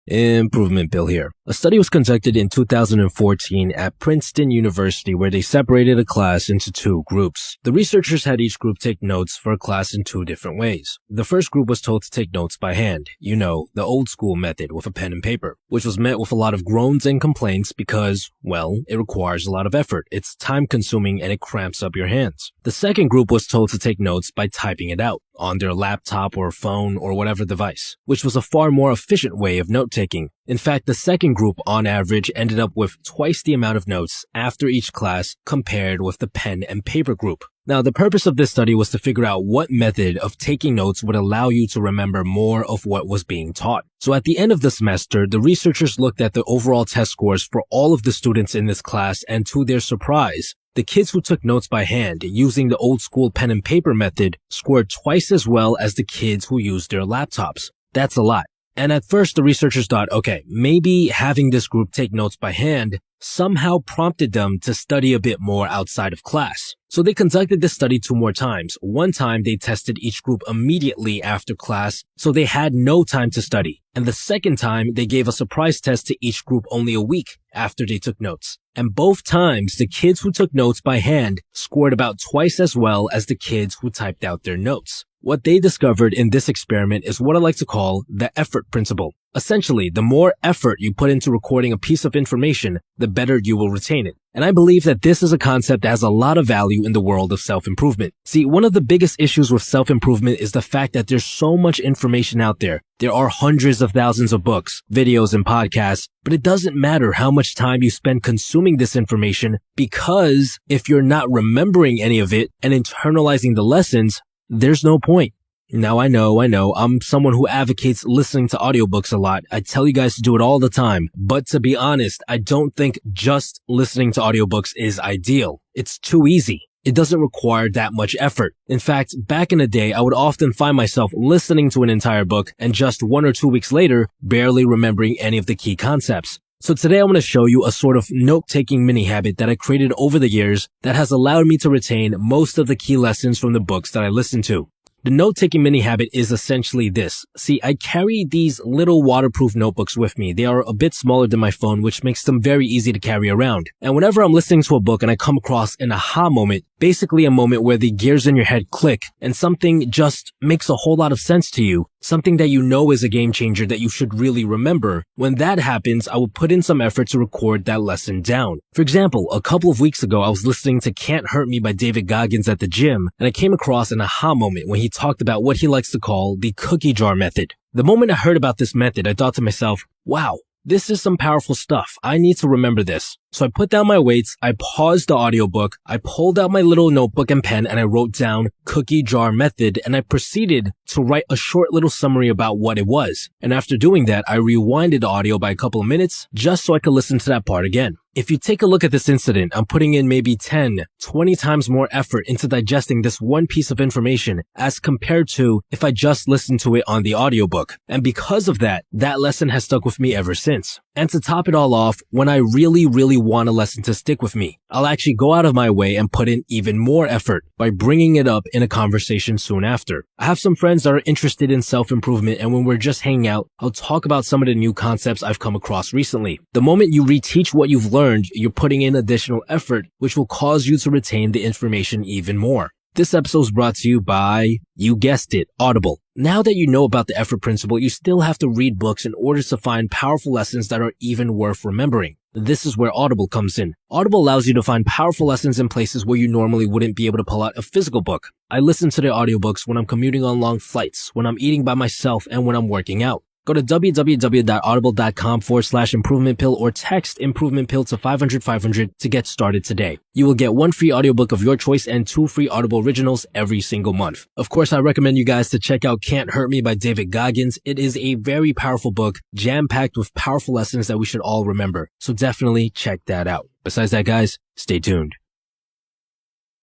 Improvement Pill here. A study was conducted in 2014 at Princeton University where they separated a class into two groups. The researchers had each group take notes for a class in two different ways. The first group was told to take notes by hand, the old school method with a pen and paper, which was met with a lot of groans and complaints because, well, it requires a lot of effort, it's time consuming, and it cramps up your hands. The second group was told to take notes by typing it out on their laptop or phone or whatever device, which was a far more efficient way of note-taking. In fact, the second group on average ended up with twice the amount of notes after each class compared with the pen and paper group. Now, the purpose of this study was to figure out what method of taking notes would allow you to remember more of what was being taught. So at the end of the semester, the researchers looked at the overall test scores for all of the students in this class, and to their surprise, the kids who took notes by hand using the old school pen and paper method scored twice as well as the kids who used their laptops. That's a lot. And at first, the researchers thought, okay, maybe having this group take notes by hand somehow prompted them to study a bit more outside of class. So they conducted this study 2 more times. One time, they tested each group immediately after class, so they had no time to study. And the second time, they gave a surprise test to each group only a week after they took notes. And both times, the kids who took notes by hand scored about twice as well as the kids who typed out their notes. What they discovered in this experiment is what I like to call the effort principle. Essentially, the more effort you put into recording a piece of information, the better you will retain it. And I believe that this is a concept that has a lot of value in the world of self-improvement. See, one of the biggest issues with self-improvement is the fact that there's so much information out there. There are hundreds of thousands of books, videos, and podcasts, but it doesn't matter how much time you spend consuming this information because if you're not remembering any of it and internalizing the lessons, there's no point. Now, I know, I'm someone who advocates listening to audiobooks a lot. I tell you guys to do it all the time. But to be honest, I don't think just listening to audiobooks is ideal. It's too easy. It doesn't require that much effort. In fact, back in the day, I would often find myself listening to an entire book and just 1 or 2 weeks later, barely remembering any of the key concepts. So today I'm going to show you a sort of note-taking mini habit that I created over the years that has allowed me to retain most of the key lessons from the books that I listen to. The note-taking mini habit is essentially this. See, I carry these little waterproof notebooks with me. They are a bit smaller than my phone, which makes them very easy to carry around. And whenever I'm listening to a book and I come across an aha moment, basically a moment where the gears in your head click and something just makes a whole lot of sense to you, something that you know is a game changer that you should really remember, when that happens, I will put in some effort to record that lesson down. For example, a couple of weeks ago, I was listening to Can't Hurt Me by David Goggins at the gym, and I came across an aha moment when he talked about what he likes to call the cookie jar method. The moment I heard about this method, I thought to myself, wow, this is some powerful stuff. I need to remember this. So I put down my weights, I paused the audiobook, I pulled out my little notebook and pen, and I wrote down cookie jar method, and I proceeded to write a short little summary about what it was. And after doing that, I rewinded the audio by a couple of minutes just so I could listen to that part again. If you take a look at this incident, I'm putting in maybe 10, 20 times more effort into digesting this one piece of information as compared to if I just listened to it on the audiobook. And because of that, that lesson has stuck with me ever since. And to top it all off, when I really want a lesson to stick with me, I'll actually go out of my way and put in even more effort by bringing it up in a conversation soon after. I have some friends that are interested in self-improvement, and when we're just hanging out, I'll talk about some of the new concepts I've come across recently. The moment you reteach what you've learned, you're putting in additional effort, which will cause you to retain the information even more. This episode is brought to you by, you guessed it, Audible. Now that you know about the effort principle, you still have to read books in order to find powerful lessons that are even worth remembering. This is where Audible comes in. Audible allows you to find powerful lessons in places where you normally wouldn't be able to pull out a physical book. I listen to the audiobooks when I'm commuting on long flights, when I'm eating by myself, and when I'm working out. Go to www.audible.com/improvement pill or text improvement pill to 500 to get started today. You will get 1 free audiobook of your choice and 2 free Audible originals every single month. Of course, I recommend you guys to check out Can't Hurt Me by David Goggins. It is a very powerful book, jam-packed with powerful lessons that we should all remember. So definitely check that out. Besides that, guys, stay tuned.